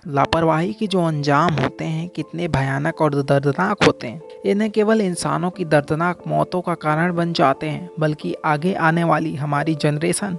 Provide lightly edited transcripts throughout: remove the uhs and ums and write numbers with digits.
लापरवाही के जो अंजाम होते हैं कितने भयानक और दर्दनाक होते हैं। ये न केवल इंसानों की दर्दनाक मौतों का कारण बन जाते हैं बल्कि आगे आने वाली हमारी जनरेशन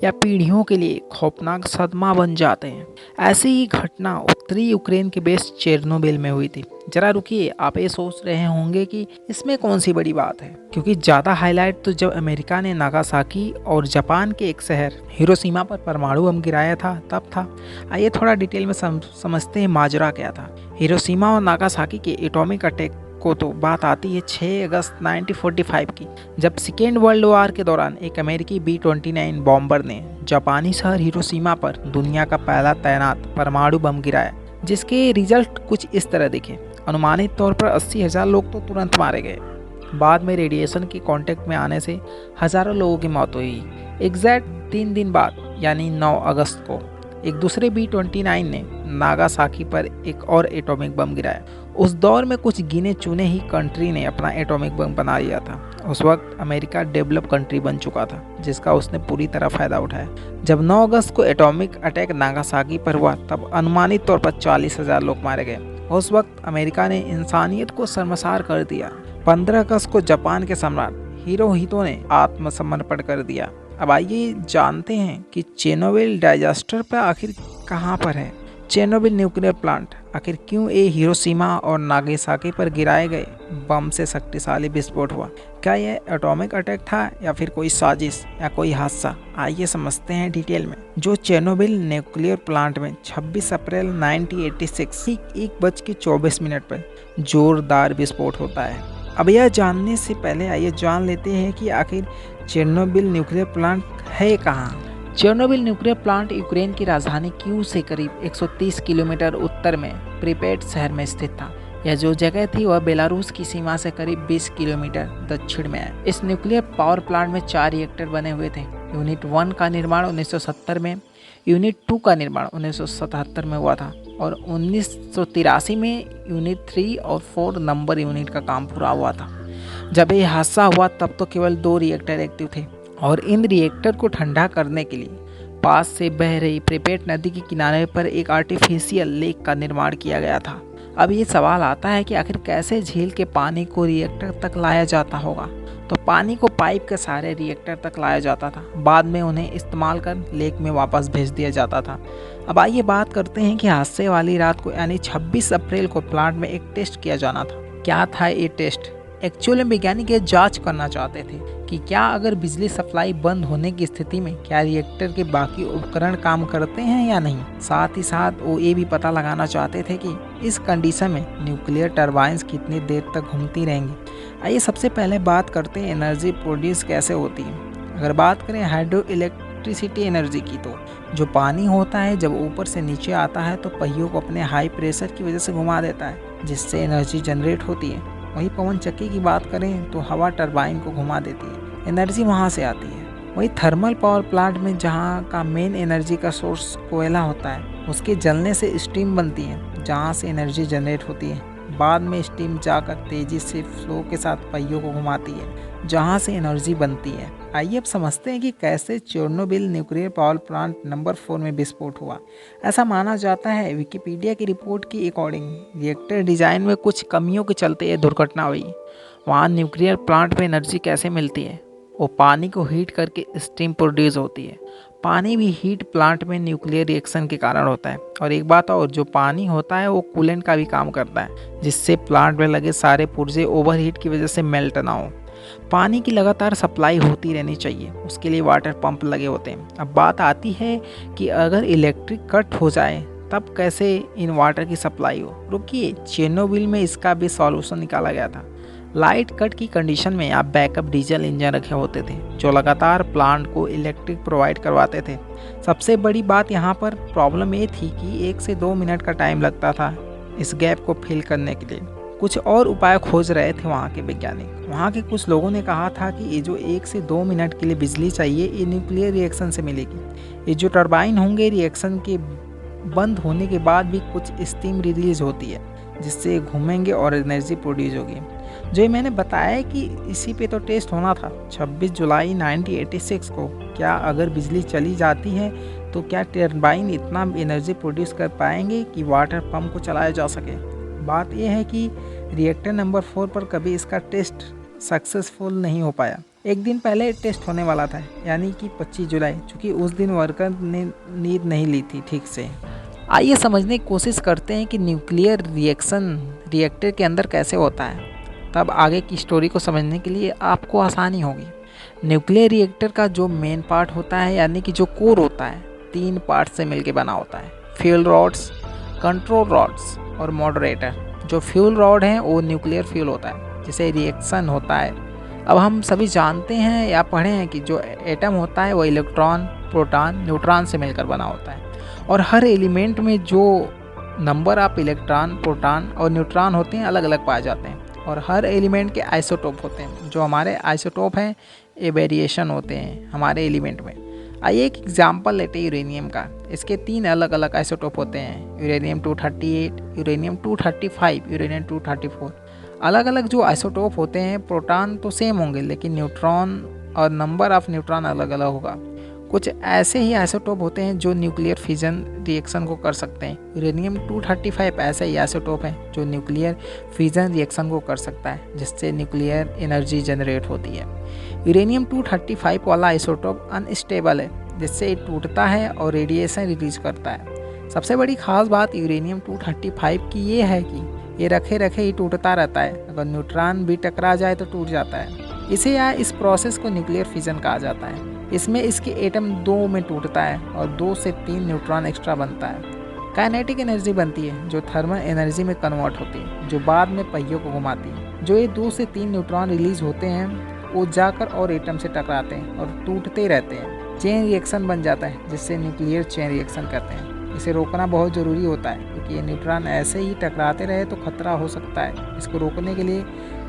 या पीढ़ियों के लिए खौफनाक सदमा बन जाते हैं। ऐसी ही घटना उत्तरी यूक्रेन के बेस चेरनोबिल में हुई थी। जरा रुकिए, आप ये सोच रहे होंगे कि इसमें कौन सी बड़ी बात है, क्योंकि ज़्यादा हाईलाइट तो जब अमेरिका ने नागासाकी और जापान के एक शहर हिरोशिमा पर परमाणु बम गिराया था तब था। आइए थोड़ा डिटेल में समझते हैं माजरा क्या था। हिरोशिमा और नागासाकी के एटॉमिक अटैक को तो बात आती है 6 अगस्त 1945 की, जब सेकेंड वर्ल्ड वॉर के दौरान एक अमेरिकी B-29 बॉम्बर ने जापानी शहर हिरोशिमा पर दुनिया का पहला तैनात परमाणु बम गिराया, जिसके रिजल्ट कुछ इस तरह दिखे। अनुमानित तौर पर 80,000 लोग तो तुरंत मारे गए। बाद में रेडिएशन के कांटेक्ट में आने से हज़ारों लोगों की मौत हुई। एग्जैक्ट 3 दिन बाद यानी 9 अगस्त को एक दूसरे B-29 ने नागासाकी पर एक और एटॉमिक बम गिराया। उस दौर में कुछ गिने चुने ही कंट्री ने अपना एटॉमिक बम बना लिया था। उस वक्त अमेरिका डेवलप कंट्री बन चुका था, जिसका उसने पूरी तरह फ़ायदा उठाया। जब 9 अगस्त को एटॉमिक अटैक नागासाकी पर हुआ तब अनुमानित तौर पर 40,000 लोग मारे गए। उस वक्त अमेरिका ने इंसानियत को शर्मसार कर दिया। 15 अगस्त को जापान के सम्राट हिरोहितो ने आत्मसमर्पण कर दिया। अब आइए जानते हैं कि चेरनोबिल डिजास्टर पर आखिर कहाँ पर है। चेरनोबिल न्यूक्लियर प्लांट आखिर क्यों हिरोशिमा और नागासाकी पर गिराए गए बम से शक्तिशाली विस्फोट हुआ? क्या यह एटॉमिक अटैक था या फिर कोई साजिश या कोई हादसा? आइए समझते हैं डिटेल में। जो चेरनोबिल न्यूक्लियर प्लांट में 26 अप्रैल 1986 ठीक 1:24 पर जोरदार विस्फोट होता है। अब यह जानने से पहले आइए जान लेते हैं कि आखिर चेरनोबिल न्यूक्लियर प्लांट है कहाँ। चेरनोबिल न्यूक्लियर प्लांट यूक्रेन की राजधानी कीव से करीब 130 किलोमीटर उत्तर में प्रिपेट शहर में स्थित था। यह जो जगह थी वह बेलारूस की सीमा से करीब 20 किलोमीटर दक्षिण में है। इस न्यूक्लियर पावर प्लांट में 4 रिएक्टर बने हुए थे। यूनिट 1 का निर्माण 1970 में, यूनिट 2 का निर्माण 1977 में हुआ था और 1983 में यूनिट 3 और 4 नंबर यूनिट का काम पूरा हुआ था। जब यह हादसा हुआ तब तो केवल 2 रिएक्टर एक्टिव थे और इन रिएक्टर को ठंडा करने के लिए पास से बह रही प्रिपेट नदी के किनारे पर एक आर्टिफिशियल लेक का निर्माण किया गया था। अब ये सवाल आता है कि आखिर कैसे झील के पानी को रिएक्टर तक लाया जाता होगा। तो पानी को पाइप के सहारे रिएक्टर तक लाया जाता था, बाद में उन्हें इस्तेमाल कर लेक में वापस भेज दिया जाता था। अब आइए बात करते हैं कि हादसे वाली रात को यानी 26 अप्रैल को प्लांट में एक टेस्ट किया जाना था। क्या था ये टेस्ट? एक्चुअली वैज्ञानिक ये जांच करना चाहते थे कि क्या अगर बिजली सप्लाई बंद होने की स्थिति में क्या रिएक्टर के बाकी उपकरण काम करते हैं या नहीं। साथ ही साथ वो ये भी पता लगाना चाहते थे कि इस कंडीशन में न्यूक्लियर टरबाइंस कितनी देर तक घूमती रहेंगी। आइए सबसे पहले बात करते हैं एनर्जी प्रोड्यूस कैसे होती है। अगर बात करें हाइड्रो इलेक्ट्रिसिटी एनर्जी की, तो जो पानी होता है जब ऊपर से नीचे आता है तो पहियों को अपने हाई प्रेशर की वजह से घुमा देता है, जिससे एनर्जी जनरेट होती है। वही पवन चक्की की बात करें तो हवा टरबाइन को घुमा देती है, एनर्जी वहाँ से आती है। वही थर्मल पावर प्लांट में जहाँ का मेन एनर्जी का सोर्स कोयला होता है, उसके जलने से स्टीम बनती है जहाँ से एनर्जी जनरेट होती है। बाद में स्टीम जाकर तेज़ी से फ्लो के साथ पहियों को घुमाती है जहाँ से एनर्जी बनती है। आइए अब समझते हैं कि कैसे Chernobyl nuclear power plant number 4 में विस्फोट हुआ। ऐसा माना जाता है विकिपीडिया की रिपोर्ट के अकॉर्डिंग रिएक्टर डिज़ाइन में कुछ कमियों के चलते ये दुर्घटना हुई। वहाँ न्यूक्लियर प्लांट में एनर्जी कैसे मिलती है? वो पानी को हीट करके स्टीम प्रोड्यूस होती है। पानी भी हीट प्लांट में न्यूक्लियर रिएक्शन के कारण होता है। और एक बात और, जो पानी होता है वो कूलेंट का भी काम करता है, जिससे प्लांट में लगे सारे पुर्जे ओवरहीट की वजह से मेल्ट ना हो। पानी की लगातार सप्लाई होती रहनी चाहिए, उसके लिए वाटर पंप लगे होते हैं। अब बात आती है कि अगर इलेक्ट्रिक कट हो जाए तब कैसे इन वाटर की सप्लाई हो। रुकिए, चेरनोबिल में इसका भी सॉल्यूशन निकाला गया था। लाइट कट की कंडीशन में आप बैकअप डीजल इंजन रखे होते थे जो लगातार प्लांट को इलेक्ट्रिक प्रोवाइड करवाते थे। सबसे बड़ी बात यहाँ पर प्रॉब्लम ये थी कि 1 से 2 मिनट का टाइम लगता था इस गैप को फिल करने के लिए। कुछ और उपाय खोज रहे थे वहाँ के वैज्ञानिक। वहाँ के कुछ लोगों ने कहा था कि ये जो 1 से 2 मिनट के लिए बिजली चाहिए ये न्यूक्लियर रिएक्शन से मिलेगी। ये जो टरबाइन होंगे रिएक्शन के बंद होने के बाद भी कुछ स्टीम रिलीज होती है जिससे घूमेंगे और एनर्जी प्रोड्यूस होगी। जो मैंने बताया कि इसी पे तो टेस्ट होना था 26 जुलाई 1986 को। क्या अगर बिजली चली जाती है तो क्या टरबाइन इतना एनर्जी प्रोड्यूस कर पाएंगे कि वाटर पंप को चलाया जा सके? बात यह है कि रिएक्टर नंबर 4 पर कभी इसका टेस्ट सक्सेसफुल नहीं हो पाया। एक दिन पहले टेस्ट होने वाला था, यानी कि 25 जुलाई, चूँकि उस दिन वर्कर ने नींद नहीं ली थी ठीक से। आइए समझने की कोशिश करते हैं कि न्यूक्लियर रिएक्शन रिएक्टर के अंदर कैसे होता है। तब आगे की स्टोरी को समझने के लिए आपको आसानी होगी। न्यूक्लियर रिएक्टर का जो मेन पार्ट होता है, यानी कि जो कोर होता है, 3 पार्ट से मिलकर बना होता है: फ्यूल रॉड्स, कंट्रोल रॉड्स और मॉडरेटर। जो फ्यूल रॉड है वो न्यूक्लियर फ्यूल होता है जिसे रिएक्शन होता है। अब हम सभी जानते हैं या पढ़े हैं कि जो एटम होता है वो इलेक्ट्रॉन, प्रोटॉन, न्यूट्रॉन से मिलकर बना होता है, और हर एलिमेंट में जो नंबर ऑफ इलेक्ट्रॉन, प्रोटॉन और न्यूट्रॉन होते हैं अलग अलग पाए जाते हैं, और हर एलिमेंट के आइसोटोप होते हैं। जो हमारे आइसोटोप हैं ये वेरिएशन होते हैं हमारे एलिमेंट में। आइए एक एग्जांपल लेते हैं यूरेनियम का। इसके 3 अलग अलग आइसोटोप होते हैं: यूरेनियम 238, यूरेनियम 235, यूरेनियम 234। अलग अलग जो आइसोटोप होते हैं, प्रोटॉन तो सेम होंगे लेकिन न्यूट्रॉन और नंबर ऑफ न्यूट्रॉन अलग अलग होगा। कुछ ऐसे ही आइसोटोप होते हैं जो न्यूक्लियर फिजन रिएक्शन को कर सकते हैं। यूरेनियम 235 ऐसा ही आइसोटोप है जो न्यूक्लियर फिजन रिएक्शन को कर सकता है, जिससे न्यूक्लियर एनर्जी जनरेट होती है। यूरेनियम 235 वाला आइसोटोप अनस्टेबल है, जिससे ये टूटता है और रेडिएशन रिलीज करता है। सबसे बड़ी खास बात यूरेनियम 235 की ये है कि ये रखे रखे ही टूटता रहता है। अगर न्यूट्रॉन भी टकरा जाए तो टूट जाता है। इसे या इस प्रोसेस को न्यूक्लियर फिजन कहा जाता है। इसमें इसके एटम 2 में टूटता है और 2 से 3 न्यूट्रॉन एक्स्ट्रा बनता है। काइनेटिक एनर्जी बनती है जो थर्मल एनर्जी में कन्वर्ट होती है, जो बाद में पहियों को घुमाती है। जो ये 2 से 3 न्यूट्रॉन रिलीज होते हैं वो जाकर और एटम से टकराते हैं और टूटते रहते हैं। चेन रिएक्शन बन जाता है, जिससे न्यूक्लियर चेन रिएक्शन कहते हैं। इसे रोकना बहुत ज़रूरी होता है, क्योंकि ये न्यूट्रॉन ऐसे ही टकराते रहे तो खतरा हो सकता है। इसको रोकने के लिए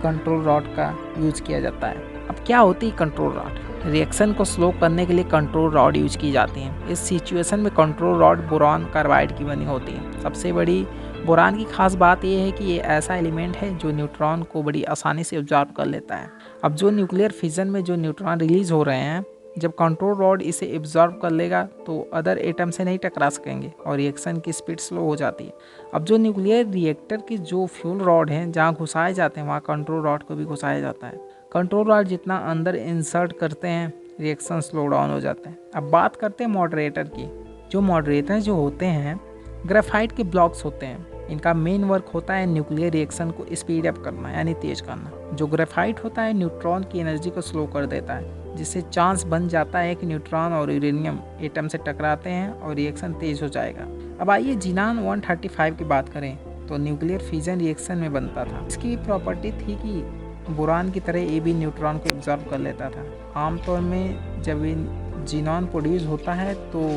कंट्रोल रॉड का यूज किया जाता है। अब क्या होती है कंट्रोल रॉड? रिएक्शन को स्लो करने के लिए कंट्रोल रॉड यूज की जाती हैं। इस सिचुएशन में कंट्रोल रॉड बोरॉन कार्बाइड की बनी होती है। सबसे बड़ी बोरान की खास बात यह है कि ये ऐसा एलिमेंट है जो न्यूट्रॉन को बड़ी आसानी से ऑब्जर्व कर लेता है। अब जो न्यूक्लियर फिजन में जो न्यूट्रॉन रिलीज हो रहे हैं, जब कंट्रोल रॉड इसे एब्जॉर्ब कर लेगा तो अदर एटम से नहीं टकरा सकेंगे और रिएक्शन की स्पीड स्लो हो जाती है। अब जो न्यूक्लियर रिएक्टर की जो फ्यूल रॉड हैं जहाँ घुसाए जाते हैं, वहाँ कंट्रोल रॉड को भी घुसाया जाता है। कंट्रोल रॉड जितना अंदर इंसर्ट करते हैं, रिएक्शन स्लो डाउन हो जाते हैं। अब बात करते हैं मॉडरेटर की। जो मॉडरेटर जो होते हैं ग्रेफाइट के ब्लॉक्स होते हैं। इनका मेन वर्क होता है न्यूक्लियर रिएक्शन को स्पीड अप करना, यानी तेज करना। जो ग्रेफाइट होता है न्यूट्रॉन की एनर्जी को स्लो कर देता है, जिससे चांस बन जाता है कि न्यूट्रॉन और यूरेनियम एटम से टकराते हैं और रिएक्शन तेज हो जाएगा। अब आइए जीनान 135 की बात करें तो न्यूक्लियर फिजन रिएक्शन में बनता था। इसकी प्रॉपर्टी थी कि बोरान की तरह ये भी न्यूट्रॉन को एब्जॉर्ब कर लेता था। आमतौर में जब ये जीनॉन प्रोड्यूस होता है तो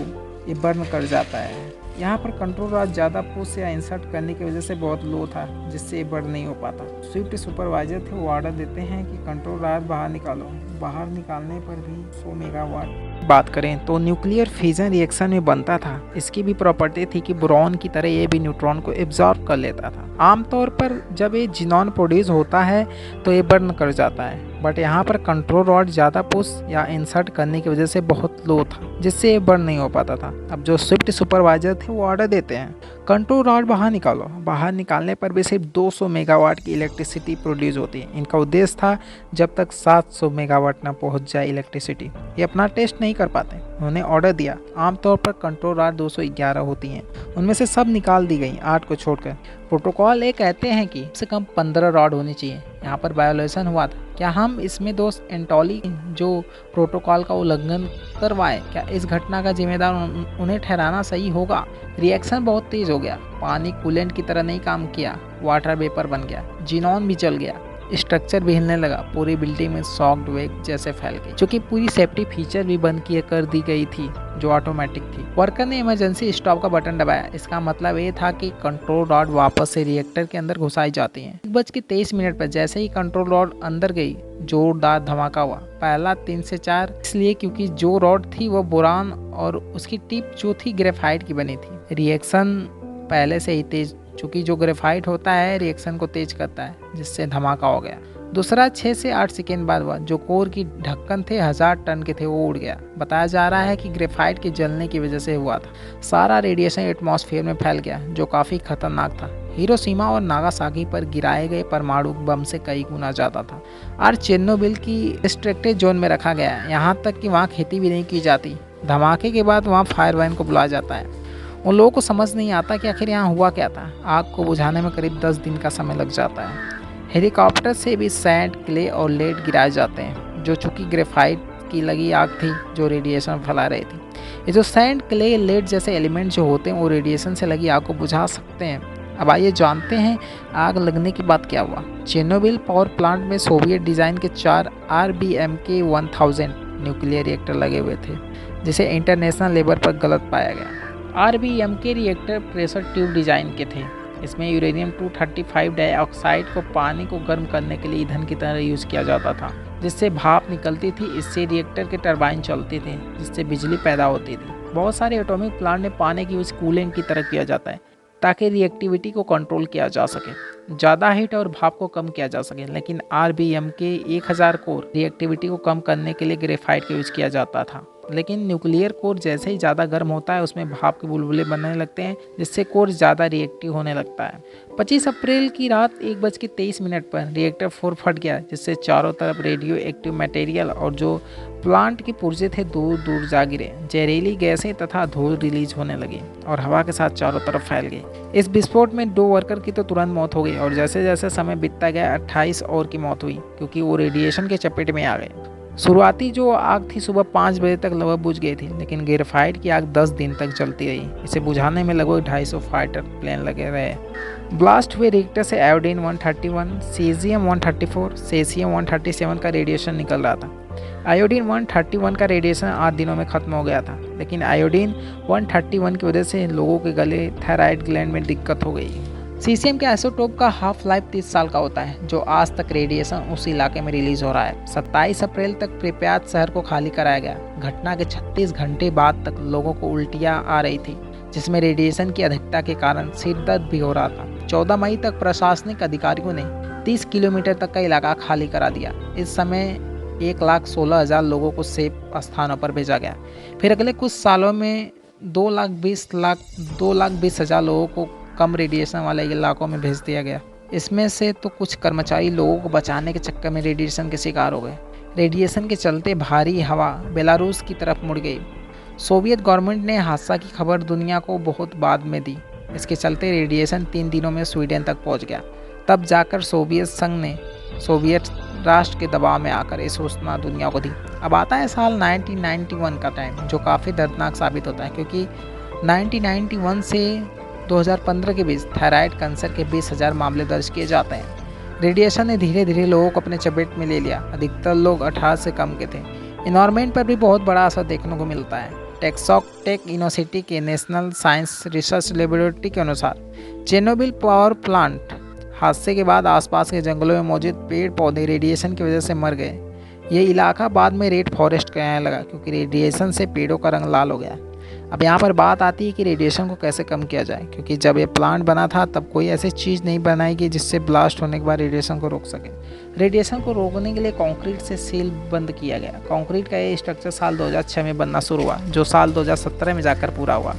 ये बर्न कर जाता है। यहाँ पर कंट्रोल रॉड ज़्यादा पुश या इंसर्ट करने की वजह से बहुत लो था, जिससे ये बर्न नहीं हो पाता। स्विफ्ट सुपरवाइजर थे, वो ऑर्डर देते हैं कि कंट्रोल रॉड बाहर निकालो। बाहर निकालने पर भी 100 मेगावाट बात करें तो न्यूक्लियर फिजन रिएक्शन में बनता था। इसकी भी प्रॉपर्टी थी कि बोरॉन की तरह ये भी न्यूट्रॉन को एब्जॉर्ब कर लेता था। आमतौर पर जब ये जीनॉन प्रोड्यूस होता है तो ये बर्न कर जाता है, बट यहाँ पर कंट्रोल रॉड ज़्यादा पुश या इंसर्ट करने की वजह से बहुत लो था, जिससे ये बर्न नहीं हो पाता था। अब जो स्विफ्ट सुपरवाइजर थे वो ऑर्डर देते हैं कंट्रोल रॉड बाहर निकालो। बाहर निकालने पर भी सिर्फ 200 मेगावाट की इलेक्ट्रिसिटी प्रोड्यूस होती है। इनका उद्देश्य था जब तक 700 मेगावाट ना पहुंच जाए इलेक्ट्रिसिटी, ये अपना टेस्ट नहीं कर पाते। उन्होंने ऑर्डर दिया। आमतौर पर कंट्रोल रॉड 211 होती हैं, उनमें से सब निकाल दी गई, 8 को छोड़कर। प्रोटोकॉल ये कहते हैं कि कम से कम 15 रॉड होनी चाहिए। यहाँ पर वायोलेशन हुआ था। क्या हम इसमें दोस्त एंटोली जो प्रोटोकॉल का उल्लंघन करवाए, क्या इस घटना का जिम्मेदार उन्हें ठहराना सही होगा? रिएक्शन बहुत तेज हो गया। पानी कूलेंट की तरह नहीं काम किया, वाटर वेपर बन गया, जीनॉन भी जल गया, स्ट्रक्चर भी हिलने लगा। पूरी बिल्डिंग में शॉक्ड वेव जैसे फैल गई, क्योंकि पूरी सेफ्टी फीचर भी बंद किए कर दी गई थी जो ऑटोमेटिक थी। वर्कर ने इमरजेंसी स्टॉप का बटन दबाया। इसका मतलब ये था कि कंट्रोल रॉड वापस से रिएक्टर के अंदर घुसाई जाती हैं। 1:23 पर जैसे ही कंट्रोल रॉड अंदर गई, जोरदार धमाका हुआ। पहला 3 से 4 इसलिए क्योंकि जो रॉड थी वो बोरान और उसकी टिप जो थी ग्रेफाइट की बनी थी। रिएक्शन पहले से ही तेज, चूँकि जो ग्रेफाइट होता है रिएक्शन को तेज करता है, जिससे धमाका हो गया। दूसरा 6 से 8 सेकेंड बाद हुआ। जो कोर की ढक्कन थे 1000 टन के थे, वो उड़ गया। बताया जा रहा है कि ग्रेफाइट के जलने की वजह से हुआ था। सारा रेडिएशन एटमॉस्फेयर में फैल गया, जो काफ़ी खतरनाक था। हिरोशिमा और नागासाकी पर गिराए गए परमाणु बम से कई गुना ज़्यादा था। और चेरनोबिल की रिस्ट्रिक्टेड जोन में रखा गया है, यहाँ तक कि वहाँ खेती भी नहीं की जाती। धमाके के बाद वहाँ फायर वैन को बुलाया जाता है। उन लोगों को समझ नहीं आता कि आखिर यहाँ हुआ क्या था। आग को बुझाने में करीब 10 दिन का समय लग जाता है। हेलीकॉप्टर से भी सैंड, क्ले और लेड गिराए जाते हैं, जो चूँकि ग्रेफाइट की लगी आग थी जो रेडिएशन फैला रही थी। ये जो सैंड, क्ले, लेड जैसे एलिमेंट जो होते हैं वो रेडिएशन से लगी आग को बुझा सकते हैं। अब आइए जानते हैं आग लगने के बाद क्या हुआ। चेरनोबिल पावर प्लांट में सोवियत डिज़ाइन के 4 RBMK 1000 न्यूक्लियर रिएक्टर लगे हुए थे, जिसे इंटरनेशनल लेवल पर गलत पाया गया। RBMK reactor pressure tube design के थे। इसमें यूरेनियम 235 डाइऑक्साइड को पानी को गर्म करने के लिए ईंधन की तरह यूज़ किया जाता था, जिससे भाप निकलती थी। इससे रिएक्टर के टरबाइन चलते थे, जिससे बिजली पैदा होती थी। बहुत सारे एटॉमिक प्लांट में पानी की यूज़ कूलेंट की तरह किया जाता है, ताकि रिएक्टिविटी को कंट्रोल किया जा सके, ज़्यादा हीट और भाप को कम किया जा सके। लेकिन RBMK 1000 कोर रिएक्टिविटी को कम करने के लिए ग्रेफाइट का यूज़ किया जाता था। लेकिन न्यूक्लियर कोर जैसे ही ज़्यादा गर्म होता है, उसमें भाप के बुलबुले बनने लगते हैं, जिससे कोर ज़्यादा रिएक्टिव होने लगता है। 25 अप्रैल की रात 1:23 पर रिएक्टर 4 फट गया, जिससे चारों तरफ रेडियो एक्टिव मटेरियल और जो प्लांट के पुर्जे थे दूर दूर जा गिरे। जहरीली गैसें तथा धूल रिलीज होने लगी और हवा के साथ चारों तरफ फैल गई। इस विस्फोट में 2 वर्कर की तो तुरंत मौत हो गई, और जैसे जैसे समय बीतता गया 28 और की मौत हुई, क्योंकि वो रेडिएशन के चपेट में आ गए। शुरुआती जो आग थी सुबह 5 बजे तक लगभग बुझ गई थी, लेकिन ग्रेफाइट की आग 10 दिन तक चलती रही। इसे बुझाने में लगभग 250 फाइटर प्लेन लगे रहे। ब्लास्ट हुए रिएक्टर से आयोडीन 131, सीजियम 134, सेसियम 137 का रेडिएशन निकल रहा था। आयोडीन 131 का रेडिएशन 8 दिनों में ख़त्म हो गया था, लेकिन आयोडीन 131 की वजह से लोगों के गले थायराइड ग्लैंड में दिक्कत हो गई। सीसियम के आइसोटोप का हाफ लाइफ 30 साल का होता है, जो आज तक रेडिएशन उस इलाके में रिलीज हो रहा है। 27 अप्रैल तक प्रिप्यात शहर को खाली कराया गया। घटना के 36 घंटे बाद तक लोगों को उल्टियाँ आ रही थी, जिसमें रेडिएशन की अधिकता के कारण सिर दर्द भी हो रहा था। 14 मई तक प्रशासनिक अधिकारियों ने 30 किलोमीटर तक का इलाका खाली करा दिया। इस समय 1,16,000 लोगों को सेफ स्थानों पर भेजा गया। फिर अगले कुछ सालों में 2,20,000 लोगों को कम रेडिएशन वाले इलाकों में भेज दिया गया। इसमें से तो कुछ कर्मचारी लोगों को बचाने के चक्कर में रेडिएशन के शिकार हो गए। रेडिएशन के चलते भारी हवा बेलारूस की तरफ मुड़ गई। सोवियत गवर्नमेंट ने हादसा की खबर दुनिया को बहुत बाद में दी। इसके चलते रेडिएशन 3 दिनों में स्वीडन तक पहुंच गया। तब जाकर सोवियत संघ ने सोवियत राष्ट्र के दबाव में आकर ये सूचना दुनिया को दी। अब आता है साल 1991 का टाइम, जो काफ़ी दर्दनाक साबित होता है, क्योंकि 1991 से 2015 के बीच थायराइड कैंसर के 20,000 मामले दर्ज किए जाते हैं। रेडिएशन ने धीरे धीरे लोगों को अपने चपेट में ले लिया। अधिकतर लोग 18 से कम के थे। इन्वायरमेंट पर भी बहुत बड़ा असर देखने को मिलता है। टेक्सॉक टेक यूनिवर्सिटी के नेशनल साइंस रिसर्च लेबोरेटरी के अनुसार चेरनोबिल पावर प्लांट हादसे के बाद आसपास के जंगलों में मौजूद पेड़ पौधे रेडिएशन की वजह से मर गए। ये इलाका बाद में रेड फॉरेस्ट कहने लगा, क्योंकि रेडिएशन से पेड़ों का रंग लाल हो गया। अब यहाँ पर बात आती है कि रेडिएशन को कैसे कम किया जाए, क्योंकि जब ये प्लांट बना था तब कोई ऐसी चीज़ नहीं बनाई गई जिससे ब्लास्ट होने के बाद रेडिएशन को रोक सके। रेडिएशन को रोकने के लिए कंक्रीट से सील बंद किया गया। कंक्रीट का ये स्ट्रक्चर साल 2006 में बनना शुरू हुआ, जो साल 2017 में जाकर पूरा हुआ।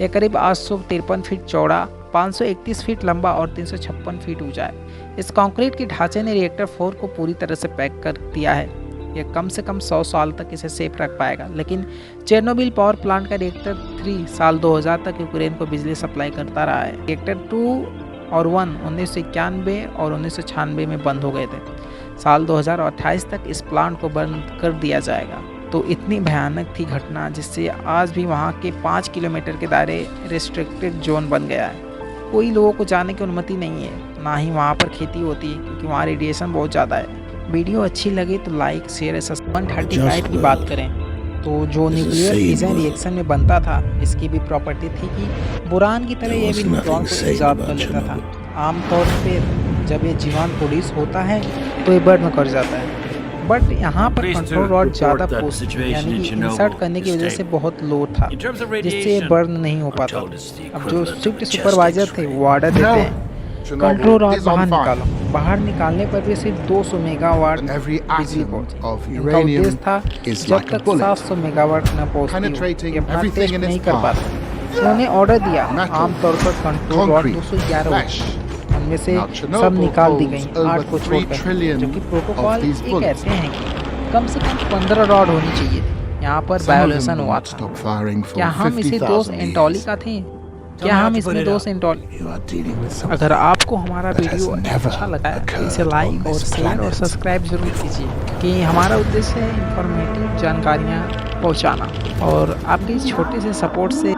यह करीब 853 फीट चौड़ा, 531 फीट लंबा और 356 फीट ऊंचा है। इस कंक्रीट के ढांचे ने रिएक्टर 4 को पूरी तरह से पैक कर दिया है। यह कम से कम 100 साल तक इसे सेफ रख पाएगा। लेकिन चेरनोबिल पावर प्लांट का रिएक्टर 3 साल 2000 तक यूक्रेन को बिजली सप्लाई करता रहा है। रिएक्टर 2 और 1 1991 और 1996 में बंद हो गए थे। साल 2028 तक इस प्लांट को बंद कर दिया जाएगा। तो इतनी भयानक थी घटना, जिससे आज भी वहाँ के 5 किलोमीटर के दायरे रिस्ट्रिक्टेड जोन बन गया है। कोई लोगों को जाने की अनुमति नहीं है, ना ही वहाँ पर खेती होती है, क्योंकि वहाँ रेडिएशन बहुत ज़्यादा है। वीडियो अच्छी लगे तो लाइक, शेयर, सब्सक्राइब। 135 की बात करें तो जो न्यूक्लियर फिजन रिएक्शन में बनता था, इसकी भी प्रॉपर्टी थी कि बोरान की तरह यह भी न्यूट्रॉन को ईजाद कर लेता था। आमतौर पर जब ये जीवान प्रोड्यूस होता है तो ये बर्न कर जाता है, बट यहाँ पर कंट्रोल रॉड ज़्यादा पुश यानी कि इंसर्ट करने की वजह से बहुत लो था, जिससे ये बर्न नहीं हो पाता। अब जो शिफ्ट सुपरवाइजर थे वो ऑर्डर देते हैं कंट्रोल रॉड बाहर निकालो। बाहर निकालने पर भी सिर्फ 200 मेगावाट Every बिजली atom पहुंची। of इनका uranium उद्देश्य था is जब like a तक bullet, 700 मेगावाट न पहुंचती हो penetrating कि अपना everything टेस्ट in its नहीं कर path. पाते। उन्होंने ऑर्डर दिया Metal, आमतौर पर कंट्रोल रॉड concrete, 211 flesh. होती। उनमें से Now, सब Chernobyl निकाल दी holds गई 8 over को 3 छोड़कर, trillion जबकि of प्रोटोकॉल these ये bullets. कहते हैं कि कम से कम 15 रॉड होनी चाहिए थी। यहाँ पर Some of them violation will हुआ not था। stop firing for क्या हम इसे दोष 50,000 एंटोली years. का थे? क्या हम इसमें दोष एंटोली? You are dealing with something अगर आपको हमारा that has वीडियो never अच्छा लगा है तो इसे occurred लाइक on और this शेयर और planet. सब्सक्राइब जरूर कीजिए कि हमारा उद्देश्य है इंफॉर्मेटिव जानकारियाँ पहुँचाना और आपके इस छोटे से सपोर्ट से